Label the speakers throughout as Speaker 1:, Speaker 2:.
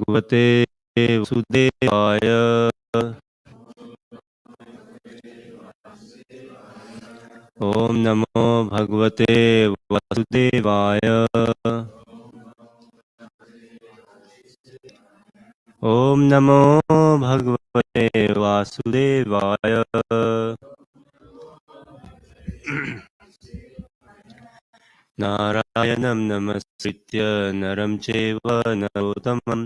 Speaker 1: भगवते वसुदेवाय। ओम नमो भगवते वासुदेवाय। ओम नमो भगवते वासुदेवाय। नारायणं नमस्कृत्य नरं चैव नरोत्तमं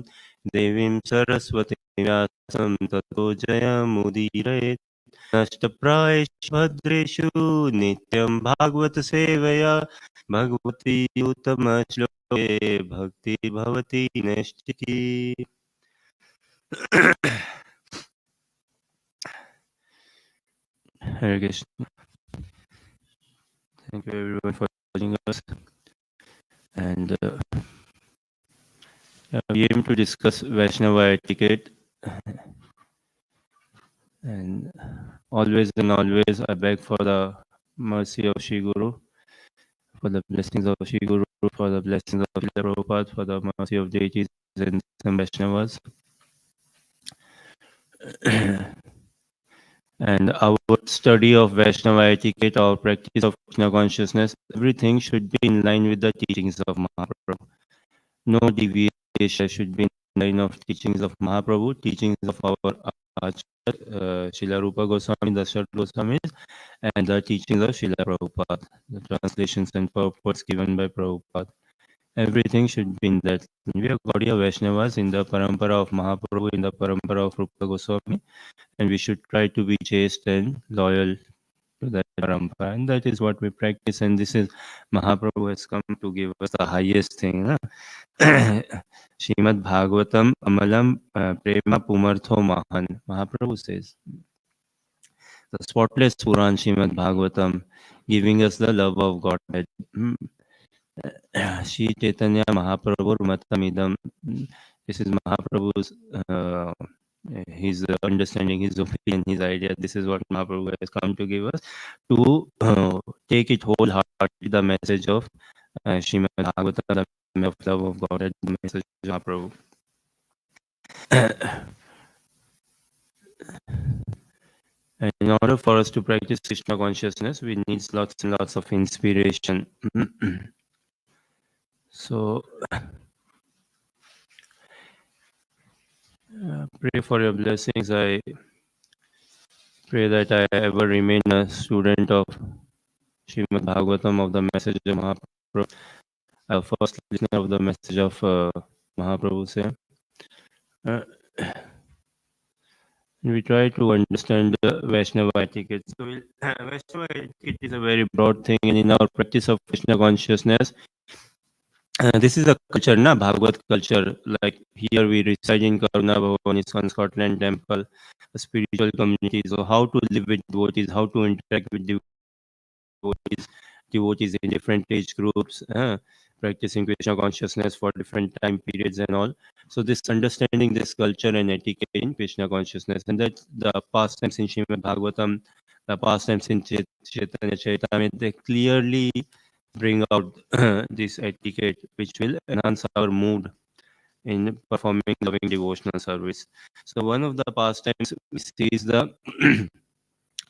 Speaker 1: देवीं सरस्वतीं व्यासं ततो जयमुदीरयेत्। नष्टप्रायेषु भद्रेषु नित्यं भागवत सेवया Bhagwati उत्तमश्लोके भक्तिर्भवति नैष्ठिकी। Hare Krishna. Thank you everyone for joining us. And we aim to discuss Vaisnava etiquette. And always and always, I beg for the mercy of Shri Guru, for the blessings of Shri Guru, for the blessings of Srila Prabhupada, for the mercy of deities and some Vaishnavas. And our study of Vaishnava etiquette, our practice of Krishna consciousness, everything should be in line with the teachings of Mahaprabhu. No deviation should be in line of teachings of Mahaprabhu, teachings of our Acharya, Srila Rupa Goswami, Dasharat Goswami, and the teachings of Srila Prabhupada, the translations and purports given by Prabhupada. Everything should be in that. We are Gaudiya Vaishnavas in the parampara of Mahaprabhu, in the parampara of Rupa Goswami, and we should try to be chaste and loyal to that parampara. And that is what we practice. And this is Mahaprabhu has come to give us the highest thing. Shrimad Bhagavatam Amalam Prema Pumartho Mahan. Mahaprabhu says, the spotless Puran Shrimad Bhagavatam, giving us the love of Godhead. Shri Chaitanya Mahaprabhu Matamidam. This is Mahaprabhu's his understanding, his opinion, his idea. This is what Mahaprabhu has come to give us, to take it wholeheartedly, the message of Srimad Bhagavatam, the love of Godhead, the message of Mahaprabhu. And in order for us to practice Krishna consciousness, we need lots and lots of inspiration. So, pray for your blessings. I pray that I ever remain a student of Srimad Bhagavatam, of the message of Mahaprabhu. I first listener of the message of Mahaprabhu. Say, we try to understand the Vaishnava etiquette. So, Vaishnava etiquette is a very broad thing, and in our practice of Krishna consciousness, this is a culture, na Bhagavad culture. Like here, we reside in Karuna Bhavan, ISKCON Scotland Temple, a spiritual community. So, how to live with devotees, how to interact with devotees in different age groups, practicing Krishna consciousness for different time periods and all. So this understanding this culture and etiquette in Krishna consciousness, and that the pastimes in Srimad Bhagavatam, the pastimes in Chaitanya Charitamrita, they clearly bring out this etiquette, which will enhance our mood in performing loving devotional service. So one of the pastimes we see is the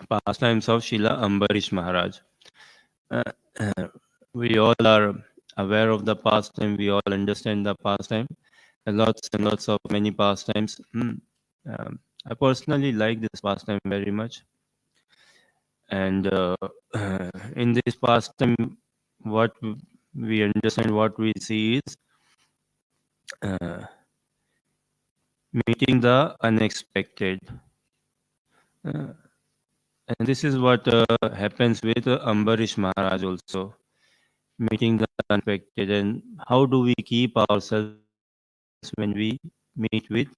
Speaker 1: pastimes of Srila Ambarish Maharaj. We all are aware of the pastime. We all understand the pastime. Lots and lots of many pastimes. I personally like this pastime very much. And in this pastime, what we understand, what we see is meeting the unexpected. And this is what happens with Ambarish Maharaj also, meeting the unexpected. And how do we keep ourselves when we meet with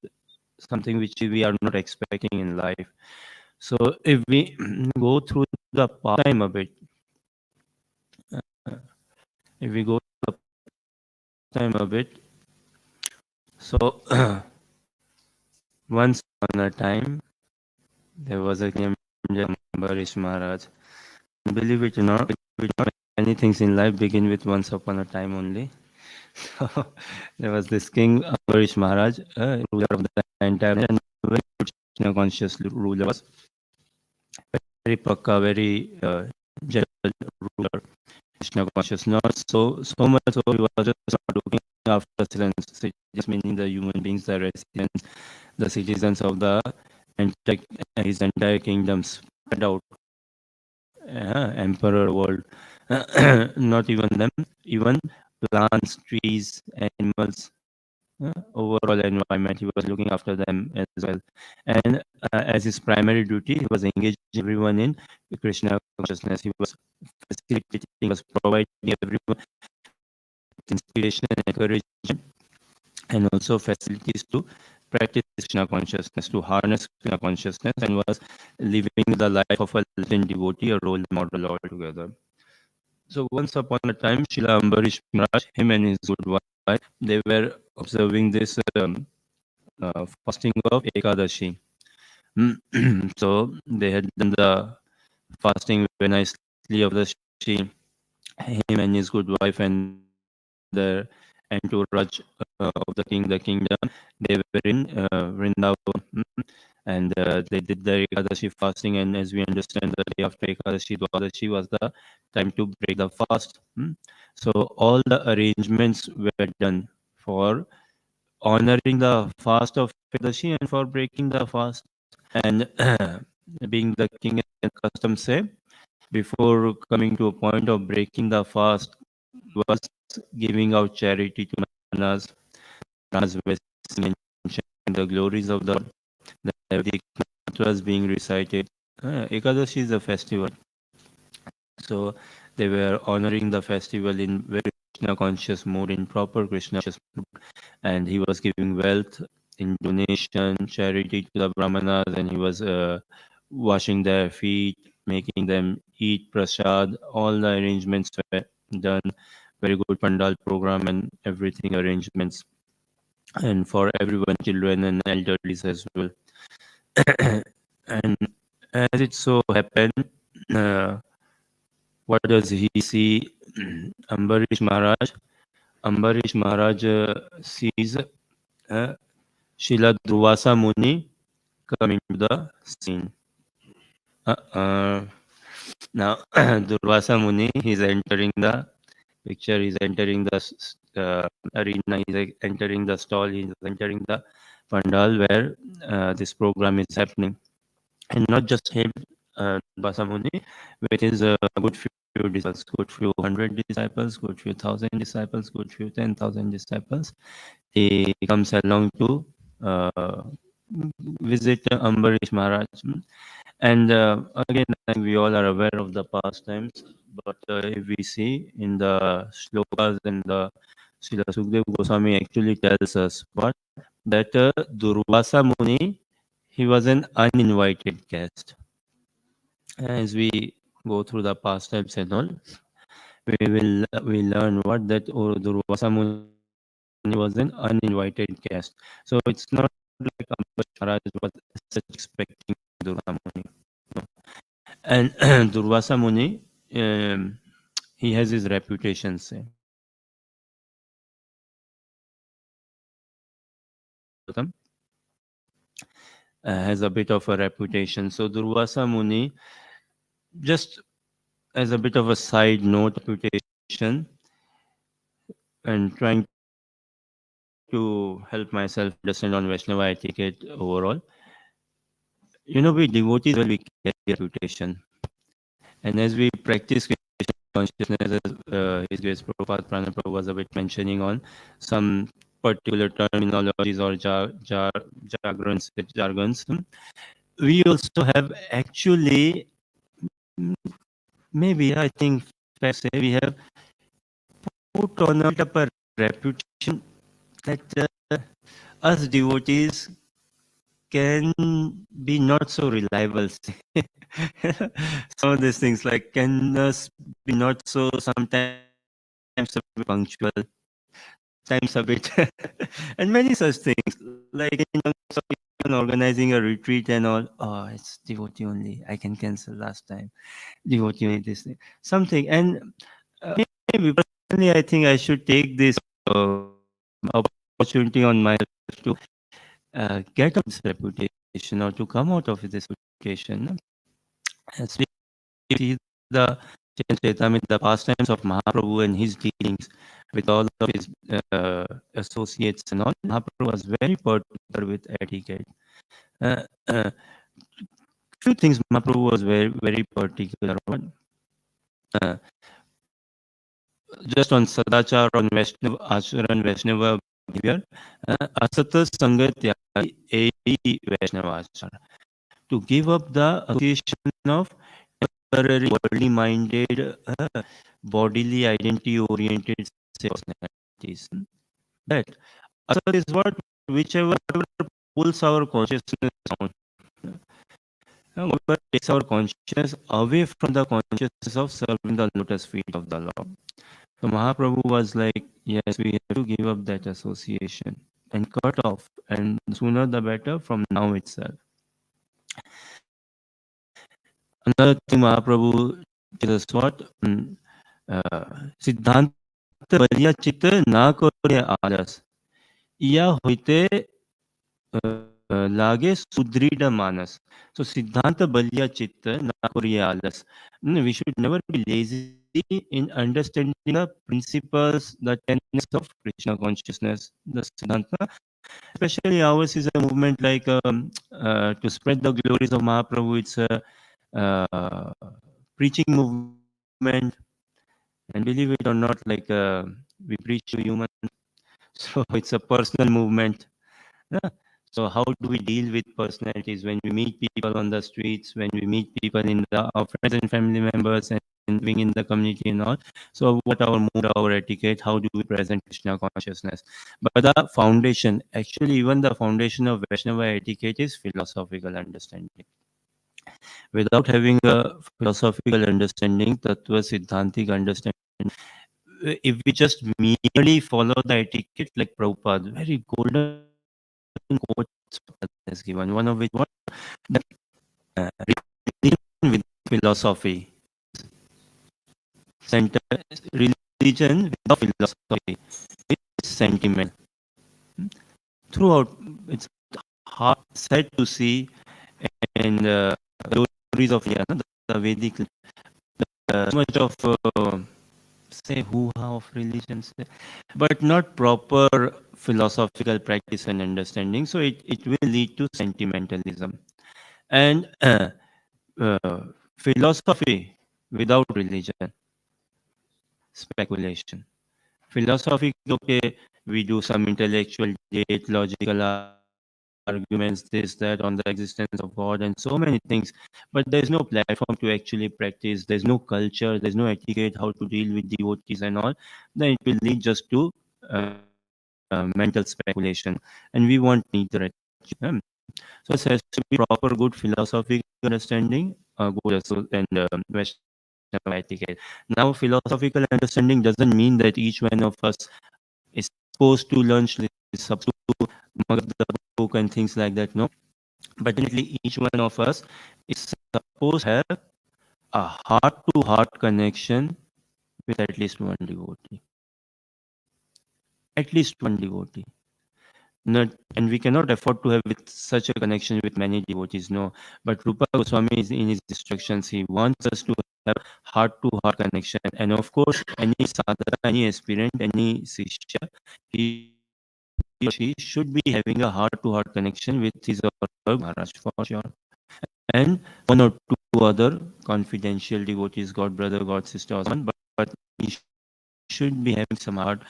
Speaker 1: something which we are not expecting in life? So if we go through the pastime a bit, so once on a time, there was a named Ambarish Maharaj. Believe it or not, many things in life begin with once upon a time only. So there was this king Ambarish Maharaj, ruler of the entire and very Krishna conscious ruler was very pakka, very gentle ruler, Krishna conscious. Not so much so he was just not looking after citizens, just meaning the human beings, the residents, the citizens of the entire his entire kingdom spread out, emperor world. Not even them, even plants, trees, animals, overall environment. He was looking after them as well. And as his primary duty, he was engaging everyone in Krishna consciousness. He was facilitating, he was providing everyone inspiration and encouragement, and also facilities to practice Krishna consciousness, to harness Krishna consciousness, and was living the life of a legend devotee, a role model altogether. So once upon a time, Srila Ambarish Maharaj, him and his good wife, they were observing this fasting of Ekadashi. So they had done the fasting very nicely of the Shi, him and his good wife and their entourage of the kingdom. They were in Vrindavan, and they did the Ekadashi fasting. And as we understand, the day after Ekadashi, Dwadashi was the time to break the fast. So all the arrangements were done for honoring the fast of Ekadashi and for breaking the fast. And being the king and custom say, before coming to a point of breaking the fast, was giving out charity to manas, manas blessing and sharing the glories of the Lord. The Vedic mantras being recited. Ekadashi is a festival, so they were honoring the festival in very Krishna conscious mood, in proper Krishna conscious mood, and he was giving wealth in donation, charity to the brahmanas, and he was washing their feet, making them eat prasad. All the arrangements were done. Very good pandal program and everything arrangements, and for everyone, children and elderlies as well. And as it so happened, uh, what does he see? Ambarish Maharaj. Ambarish Maharaj sees Srila Durvasa Muni come into the scene. Uh, Now, Durvasa Muni, he's entering the picture, he's entering the arena, he's entering the stall, he's entering the pandal where this program is happening. And not just him, Durvasa Muni, with his good few disciples, good few hundred disciples, good few thousand disciples, good few 10,000 disciples. He comes along to visit Ambarish Maharaj. And again, I think we all are aware of the past times, but if we see in the shlokas and the Srila Sukdev Goswami actually tells us what that Durvasa Muni, he was an uninvited guest. As we go through the past times and all, we learn what that Durvasa Muni was an uninvited guest. So it's not like Ambarish Maharaj was such expecting Durvasa Muni. And Durvasa Muni, he has his reputation, say. Bhagavatam has a bit of a reputation. So Durvasa Muni, just as a bit of a side note, reputation, and trying to help myself understand on Vaishnava etiquette overall. We devotees well, we carry a reputation. And as we practice Krishna consciousness, as His Grace Prabhupada, Prana Prabhu was a bit mentioning on some particular terminologies or jargons, we also have actually, maybe I think fair say, we have put on a bit of a reputation that us devotees can be not so reliable. Some of these things like can us be not so sometimes a bit punctual, times a bit, and many such things like in terms of even organizing a retreat and all. Oh, it's devotee only. I can cancel last time. Devotee only this thing, something, and maybe personally I think I should take this opportunity on myself to get out this reputation or to come out of this reputation. As we see the Chaitamrita, the pastimes of Mahaprabhu and his dealings with all of his associates and all, Mahaprabhu was very particular with etiquette. Uh, uh, Few things Mahaprabhu was very particular on. Uh, just on Sadachar, on Vaishnava Acharan, Vaishnava behavior, Asata Sangatya, a Vaishnava Achara. To give up the association of temporary, worldly minded, bodily identity oriented personalities. That Asat is what whichever pulls our consciousness down. Whatever takes our consciousness away from the consciousness of serving the lotus feet of the Lord. So Mahaprabhu was like, yes, we have to give up that association and cut off, and sooner the better from now itself. Another thing Mahaprabhu tells us what? सिद्धांत बलिया चित्त ना करे आलस या होते लागे सुदृढ़ मानस. So Siddhanta Balya Chitta Nakuriya Alas. We should never be lazy in understanding the principles, the tenets of Krishna consciousness, the Siddhanta. Especially ours is a movement like to spread the glories of Mahaprabhu. It's a preaching movement, and believe it or not, like we preach to humans. So it's a personal movement. Yeah. So how do we deal with personalities when we meet people on the streets, when we meet people in our friends and family members and living in the community and all? So what our mood, our etiquette, how do we present Krishna consciousness? But the foundation, actually even the foundation of Vaishnava etiquette is philosophical understanding. Without having a philosophical understanding, Tattva Siddhantic understanding, if we just merely follow the etiquette like Prabhupada, very golden quotes Prabhupada has given, one of which what that religion with philosophy, center religion without philosophy is sentiment. Throughout, it's hard sad to see, and glories of the Vedic, so much of say hoo-ha of religions, but not proper philosophical practice and understanding. So it will lead to sentimentalism and philosophy without religion, speculation. Philosophy, okay, we do some intellectual debate, logical arguments, this, that, on the existence of God and so many things, but there's no platform to actually practice. There's no culture, there's no etiquette, how to deal with devotees and all. Then it will lead just to mental speculation, and we want neither actually. So it has to be proper, good philosophical understanding, good and Vaishnava etiquette. Now, philosophical understanding doesn't mean that each one of us is supposed to learn, is supposed to mug up the book and things like that. No, but definitely each one of us is supposed to have a heart-to-heart connection with at least one devotee. At least one devotee. Not, and we cannot afford to have with such a connection with many devotees, no. But Rupa Goswami is in his instructions, he wants us to have heart-to-heart connection. And of course, any sadhaka, any aspirant, any sishya, he or she should be having a heart-to-heart connection with his or her Maharaj for sure. And one or two other confidential devotees, God brother, God sister, or someone, but he should be having some heart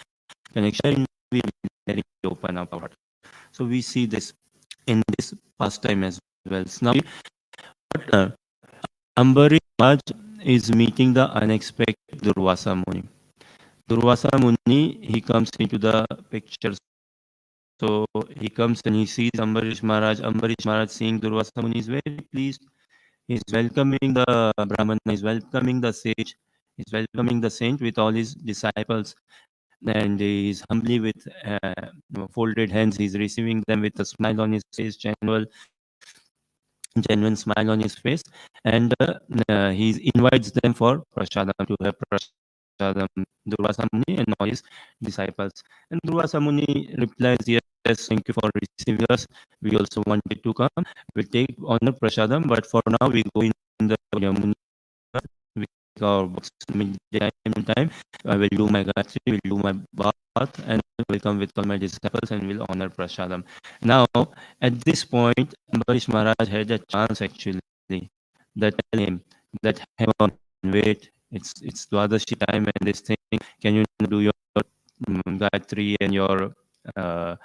Speaker 1: connection wherein we really open up our heart. So we see this in this pastime as well. Now, what Ambarish Maharaj is meeting the unexpected Durvasa Muni. Durvasa Muni, he comes into the picture. So he comes and he sees Ambarish Maharaj. Ambarish Maharaj seeing Durvasa Muni is very pleased. He's welcoming the Brahmana, he's welcoming the sage, he's welcoming the saint with all his disciples, and he's humbly with folded hands. He's receiving them with a smile on his face, genuine smile on his face, and he invites them for prasadam, to have prasad. prasadam. Durvasa Muni and all his disciples. And Durvasa Muni replies, yes, thank you for receiving us. We also wanted to come. We take honor prasadam, but for now we go in the Yamuna. We take our box time. I will do my gayatri, will do my bath, and will come with all my disciples and will honor prasadam. Now, at this point, Ambarish Maharaj had a chance actually. That tell him that hang on, wait, it's Dwadashi time and this thing. Can you do your gayatri and your uh,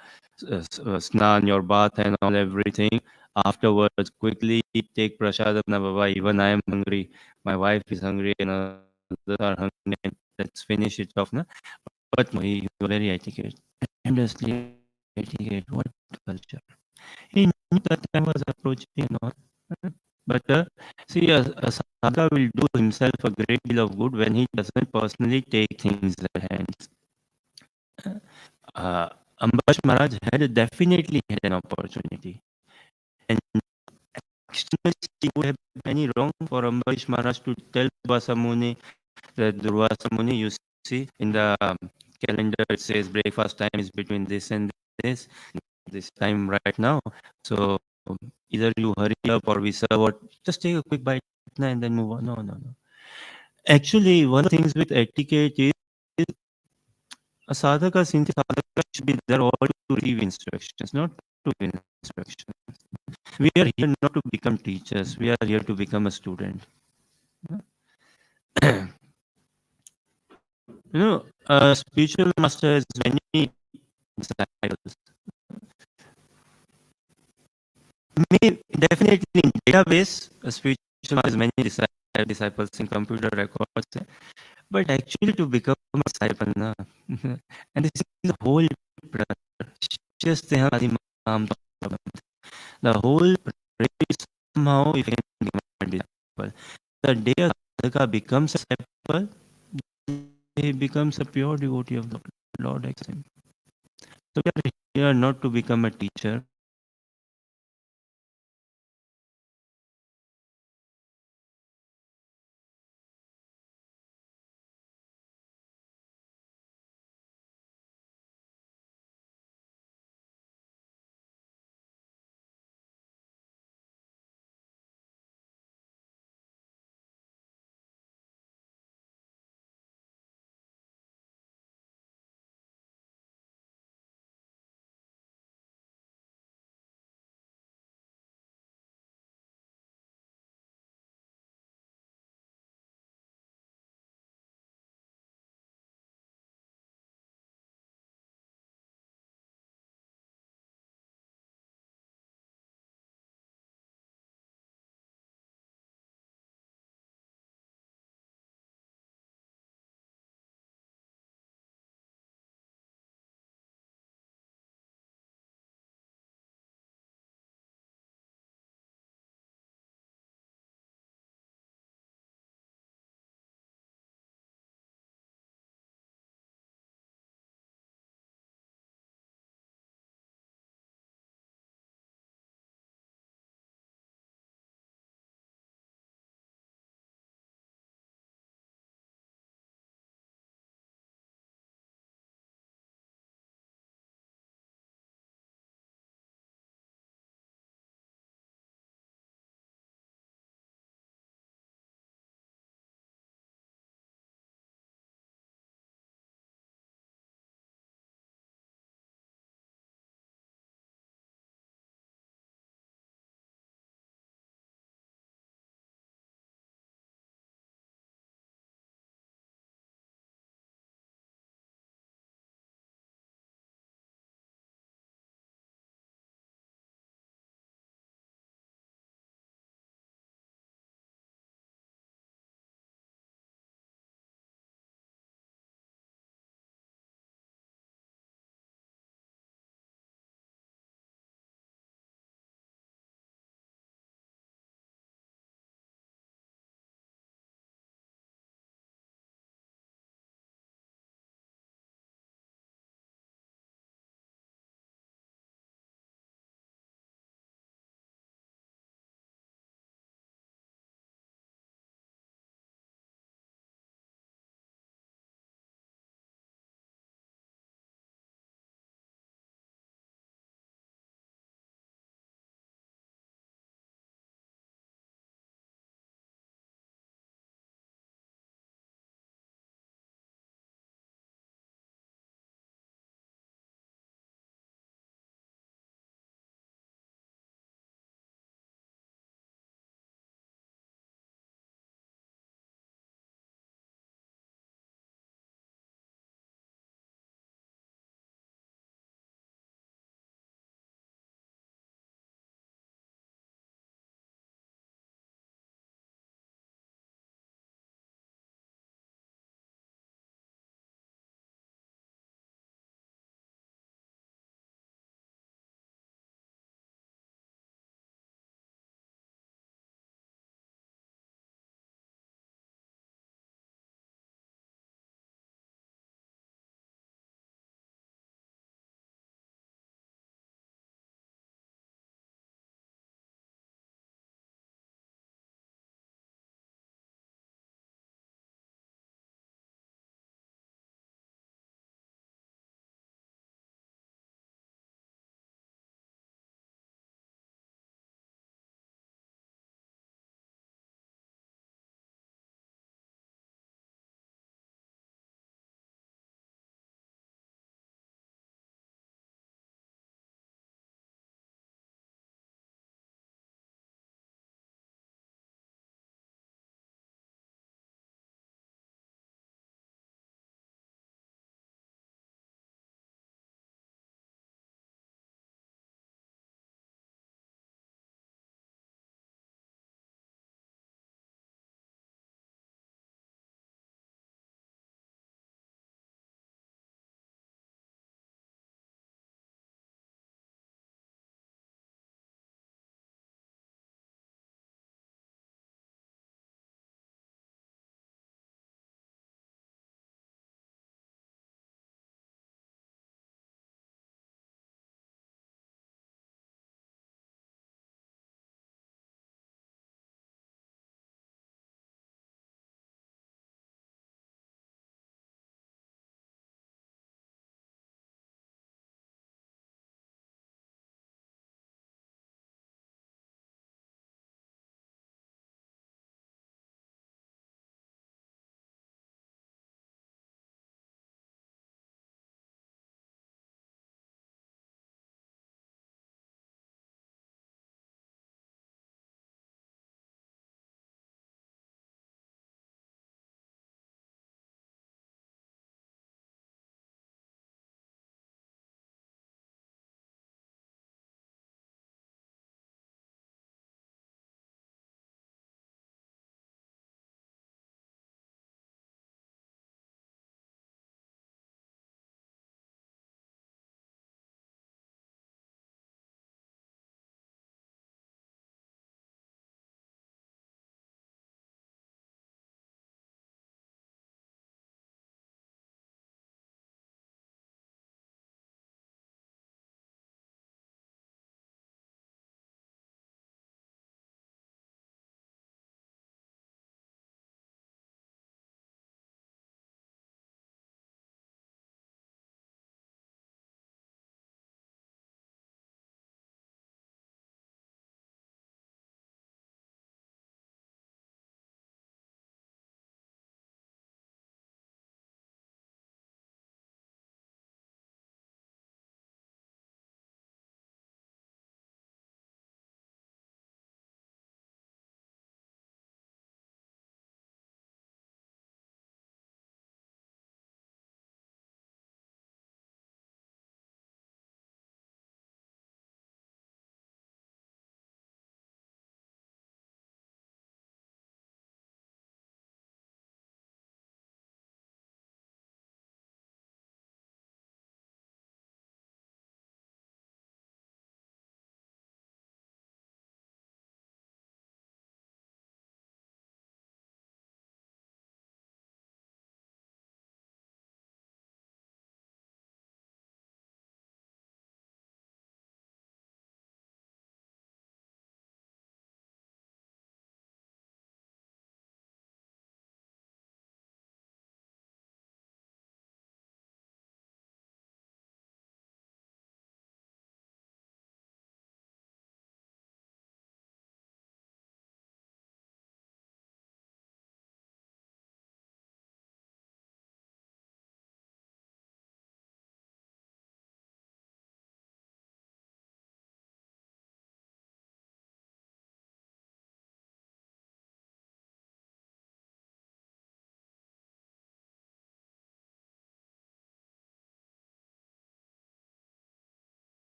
Speaker 1: snan, your bath and all everything? Afterwards, quickly take prasadam. Na Baba, even I am hungry. My wife is hungry and others are hungry. And let's finish it off. Na? But no, he was very etiquette. Endlessly etiquette. What culture? He knew that time was approaching and all. But see, a sadhaka will do himself a great deal of good when he doesn't personally take things at hands. Uh, Ambash Maharaj had definitely had an opportunity. And externally, it would have been any wrong for Ambash Maharaj to tell Durvasa Muni that Durvasa Muni, you see, in the calendar it says breakfast time is between this and this time right now. So either you hurry up or we serve or just take a quick bite and then move on. No, no, no. Actually, one of the things with etiquette is a sadhaka, since sadhaka should be there all to receive instructions, not to give instructions. We are here not to become teachers. We are here to become a student. A spiritual master has many disciples. Definitely in database, a spiritual master has many disciples in computer records. But actually to become a disciple, na, and this is the whole just the whole somehow if you can become a disciple. The day a sadhaka becomes a disciple, he becomes a pure devotee of the Lord. So we are here not to become a teacher,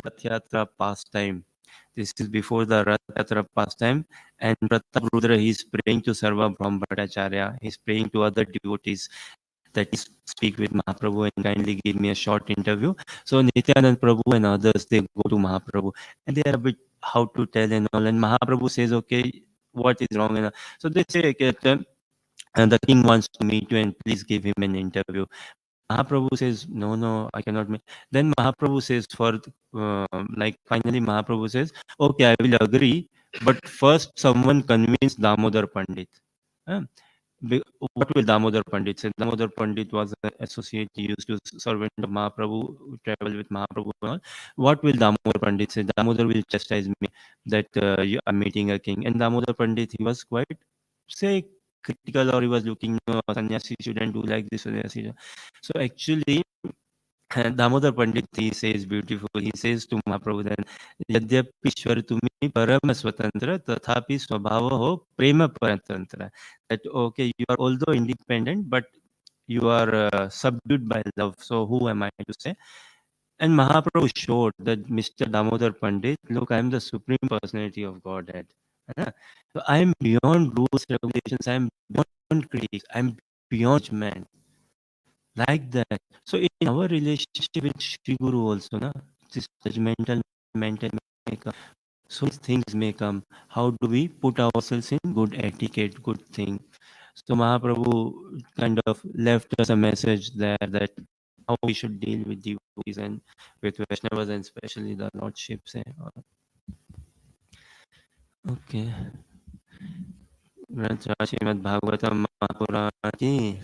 Speaker 1: Rath Yatra pastime. This is before the Rath Yatra pastime. And Pratap Rudra, he is praying to Sarva Brahma Bhattacharya. He is praying to other devotees that he speak with Mahaprabhu and kindly give me a short interview. So Nityanand Prabhu and others, they go to Mahaprabhu and they are a bit how to tell and all. And Mahaprabhu says, okay, what is wrong? And so they say, okay, and the king wants to meet you and please give him an interview. Mahaprabhu says, no, no, I cannot meet. Then Mahaprabhu says, like finally Mahaprabhu says, okay, I will agree, but first someone convince Damodar Pandit. Huh? What will Damodar Pandit say? Damodar Pandit was an associate, he used to servant of Mahaprabhu, travel with Mahaprabhu and all. What will Damodar Pandit say? Damodar will chastise me that you are meeting a king. And Damodar Pandit, he was quite, say, critical, or he was looking, no, sannyasi shouldn't do like this. Sannyasi. So actually, Damodar Pandit, he says beautiful. He says to Mahaprabhu then, यद्यपि ईश्वर तुम्ही परम स्वतंत्र तथापि स्वभाव हो प्रेम परतंत्र. That okay, you are although independent, but you are subdued by love. So who am I to say? And Mahaprabhu showed that Mr. Damodar Pandit, look, I am the supreme personality of Godhead. है. So I am beyond rules, regulations. I am beyond critics. I am beyond man. Like that. So in our relationship with Shri Guru also, na, this judgmental mental makeup, so things may come. How do we put ourselves in good etiquette, good thing? So Mahaprabhu kind of left us a message there that how we should deal with devotees and with Vaishnavas and especially the lordships. Okay. Shrimad Bhagavatam Mahapuran की,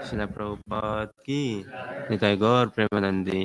Speaker 1: श्रील प्रभुपाद की, निताय गौर प्रेमानंदी.